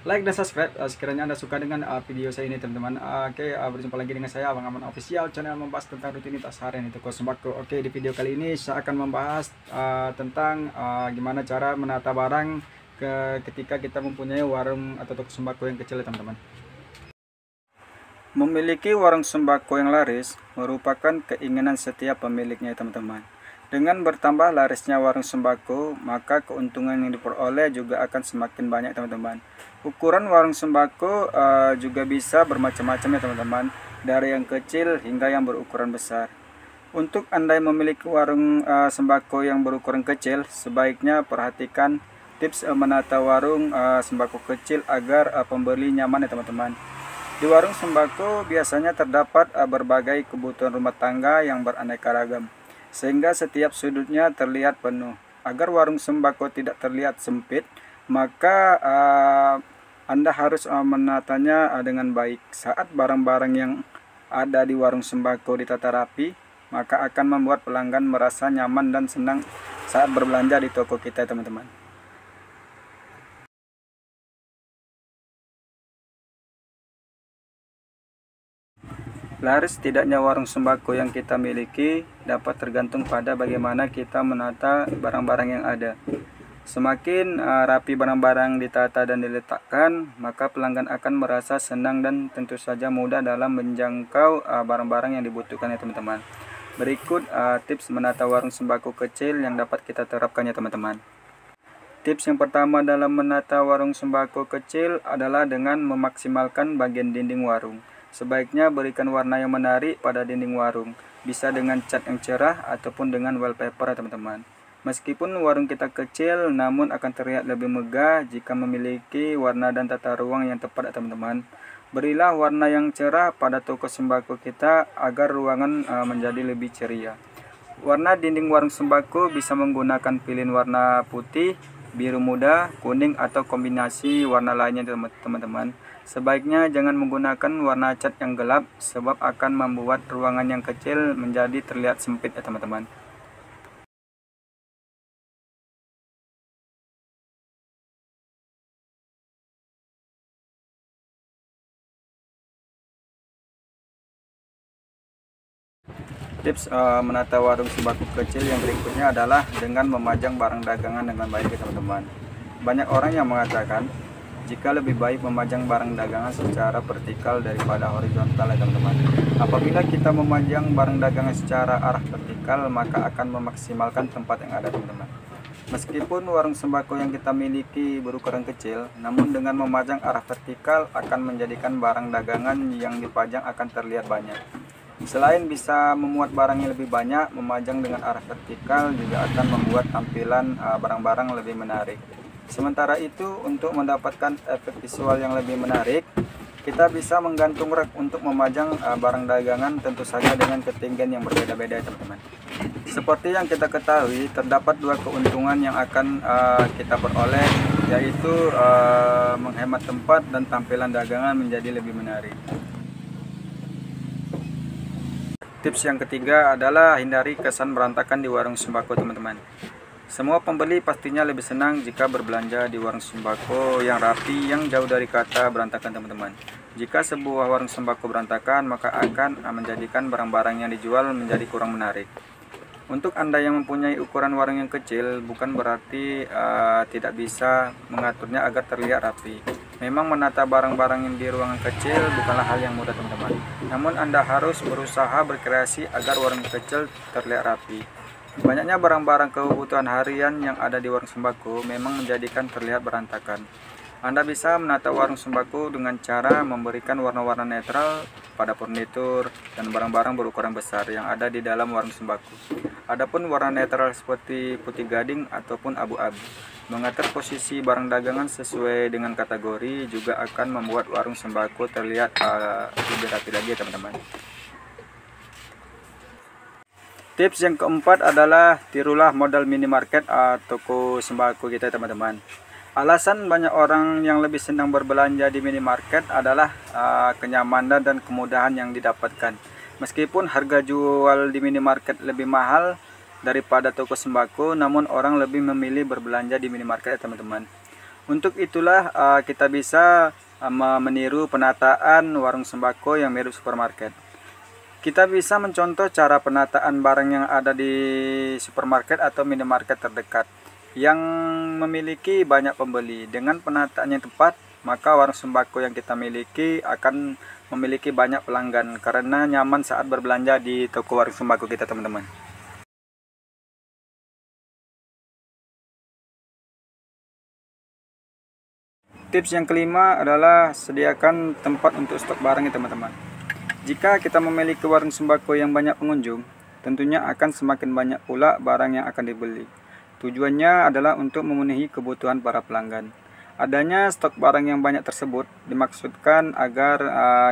like dan subscribe sekiranya Anda suka dengan video saya ini teman-teman. Berjumpa lagi dengan saya Abang Aman Official, channel membahas tentang rutinitas harian di toko sembako. Di video kali ini saya akan membahas tentang gimana cara menata barang ketika kita mempunyai warung atau toko sembako yang kecil ya teman-teman. Memiliki warung sembako yang laris merupakan keinginan setiap pemiliknya teman-teman. Dengan bertambah larisnya warung sembako, maka keuntungan yang diperoleh juga akan semakin banyak teman-teman. Ukuran warung sembako juga bisa bermacam-macam ya teman-teman, dari yang kecil hingga yang berukuran besar. Untuk Anda yang memiliki warung sembako yang berukuran kecil, sebaiknya perhatikan tips menata warung sembako kecil agar pembeli nyaman ya teman-teman. Di warung sembako biasanya terdapat berbagai kebutuhan rumah tangga yang beraneka ragam, sehingga setiap sudutnya terlihat penuh. Agar warung sembako tidak terlihat sempit, maka Anda harus menatanya dengan baik. Saat barang-barang yang ada di warung sembako ditata rapi, maka akan membuat pelanggan merasa nyaman dan senang saat berbelanja di toko kita teman-teman. Laris tidaknya warung sembako yang kita miliki dapat tergantung pada bagaimana kita menata barang-barang yang ada. Semakin rapi barang-barang ditata dan diletakkan, maka pelanggan akan merasa senang dan tentu saja mudah dalam menjangkau barang-barang yang dibutuhkan ya teman-teman. Berikut tips menata warung sembako kecil yang dapat kita terapkan ya teman-teman. Tips yang pertama dalam menata warung sembako kecil adalah dengan memaksimalkan bagian dinding warung. Sebaiknya berikan warna yang menarik pada dinding warung, bisa dengan cat yang cerah ataupun dengan wallpaper teman-teman. Meskipun warung kita kecil, namun akan terlihat lebih megah jika memiliki warna dan tata ruang yang tepat teman-teman. Berilah warna yang cerah pada toko sembako kita agar ruangan menjadi lebih ceria. Warna dinding warung sembako bisa menggunakan pilihan warna putih, biru muda, kuning atau kombinasi warna lainnya teman-teman. Sebaiknya jangan menggunakan warna cat yang gelap sebab akan membuat ruangan yang kecil menjadi terlihat sempit ya teman-teman. Tips menata warung sembako kecil yang berikutnya adalah dengan memajang barang dagangan dengan baik ya teman-teman. Banyak orang yang mengatakan jika lebih baik memajang barang dagangan secara vertikal daripada horizontal ya teman-teman. Apabila kita memajang barang dagangan secara arah vertikal, maka akan memaksimalkan tempat yang ada teman-teman. Meskipun warung sembako yang kita miliki berukuran kecil, namun dengan memajang arah vertikal akan menjadikan barang dagangan yang dipajang akan terlihat banyak. Selain bisa memuat barang yang lebih banyak, memajang dengan arah vertikal juga akan membuat tampilan barang-barang lebih menarik. Sementara itu, untuk mendapatkan efek visual yang lebih menarik, kita bisa menggantung rak untuk memajang barang dagangan, tentu saja dengan ketinggian yang berbeda-beda teman-teman. Seperti yang kita ketahui, terdapat dua keuntungan yang akan kita peroleh, yaitu menghemat tempat dan tampilan dagangan menjadi lebih menarik. Tips yang ketiga adalah hindari kesan berantakan di warung sembako teman-teman. Semua pembeli pastinya lebih senang jika berbelanja di warung sembako yang rapi, yang jauh dari kata berantakan teman-teman. Jika sebuah warung sembako berantakan, maka akan menjadikan barang-barang yang dijual menjadi kurang menarik. Untuk Anda yang mempunyai ukuran warung yang kecil, bukan berarti tidak bisa mengaturnya agar terlihat rapi. Memang menata barang-barang yang di ruangan kecil bukanlah hal yang mudah teman-teman. Namun Anda harus berusaha berkreasi agar warung kecil terlihat rapi. Banyaknya barang-barang kebutuhan harian yang ada di warung sembako memang menjadikan terlihat berantakan. Anda bisa menata warung sembako dengan cara memberikan warna-warna netral pada furnitur dan barang-barang berukuran besar yang ada di dalam warung sembako. Adapun warna netral seperti putih gading ataupun abu-abu, mengatur posisi barang dagangan sesuai dengan kategori juga akan membuat warung sembako terlihat lebih rapi lagi teman-teman. Tips yang keempat adalah tirulah model minimarket toko sembako kita teman-teman. Alasan banyak orang yang lebih senang berbelanja di minimarket adalah kenyamanan dan kemudahan yang didapatkan. Meskipun harga jual di minimarket lebih mahal daripada toko sembako, namun orang lebih memilih berbelanja di minimarket teman-teman. Untuk itulah kita bisa meniru penataan warung sembako yang mirip supermarket. Kita bisa mencontoh cara penataan barang yang ada di supermarket atau minimarket terdekat yang memiliki banyak pembeli. Dengan penataan yang tepat, maka warung sembako yang kita miliki akan memiliki banyak pelanggan karena nyaman saat berbelanja di toko warung sembako kita, teman-teman. Tips yang kelima adalah sediakan tempat untuk stok barang ya, teman-teman. Jika kita memiliki warung sembako yang banyak pengunjung, tentunya akan semakin banyak pula barang yang akan dibeli. Tujuannya adalah untuk memenuhi kebutuhan para pelanggan. Adanya stok barang yang banyak tersebut dimaksudkan agar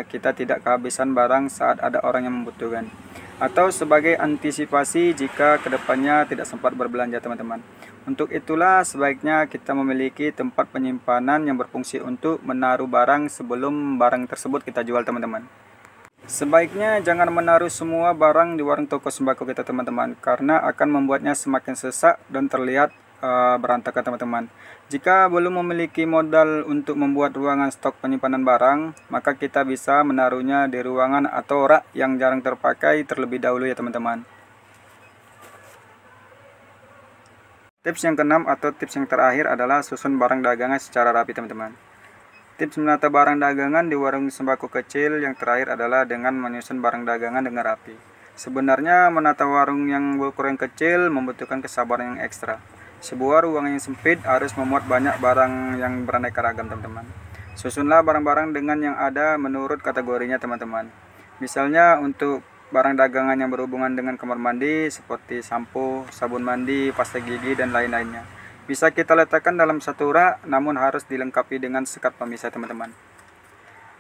kita tidak kehabisan barang saat ada orang yang membutuhkan, atau sebagai antisipasi jika kedepannya tidak sempat berbelanja, teman-teman. Untuk itulah sebaiknya kita memiliki tempat penyimpanan yang berfungsi untuk menaruh barang sebelum barang tersebut kita jual, teman-teman. Sebaiknya jangan menaruh semua barang di warung toko sembako kita, teman-teman, karena akan membuatnya semakin sesak dan terlihat berantakan, teman-teman. Jika belum memiliki modal untuk membuat ruangan stok penyimpanan barang, maka kita bisa menaruhnya di ruangan atau rak yang jarang terpakai terlebih dahulu ya, teman-teman. Tips yang keenam atau tips yang terakhir adalah susun barang dagangan secara rapi, teman-teman. Tips menata barang dagangan di warung sembako kecil yang terakhir adalah dengan menyusun barang dagangan dengan rapi. Sebenarnya menata warung yang berukuran kecil membutuhkan kesabaran yang ekstra. Sebuah ruangan yang sempit harus memuat banyak barang yang beraneka ragam, teman-teman. Susunlah barang-barang dengan yang ada menurut kategorinya, teman-teman. Misalnya untuk barang dagangan yang berhubungan dengan kamar mandi seperti sampo, sabun mandi, pasta gigi, dan lain-lainnya. Bisa kita letakkan dalam satu rak, namun harus dilengkapi dengan sekat pemisah, teman-teman.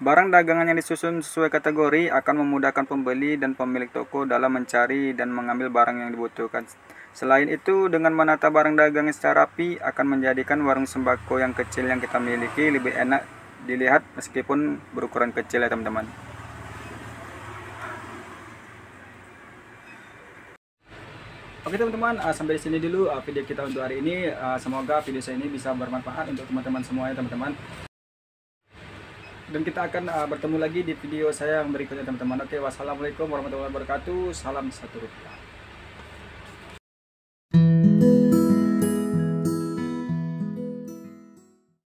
Barang dagangan yang disusun sesuai kategori akan memudahkan pembeli dan pemilik toko dalam mencari dan mengambil barang yang dibutuhkan. Selain itu, dengan menata barang dagangan secara rapi akan menjadikan warung sembako yang kecil yang kita miliki lebih enak dilihat meskipun berukuran kecil ya, teman-teman. Oke, teman-teman, sampai di sini dulu video kita untuk hari ini. Semoga video saya ini bisa bermanfaat untuk teman-teman semuanya, teman-teman. Dan kita akan bertemu lagi di video saya yang berikutnya, teman-teman. Oke, wassalamualaikum warahmatullahi wabarakatuh. Salam satu rupiah.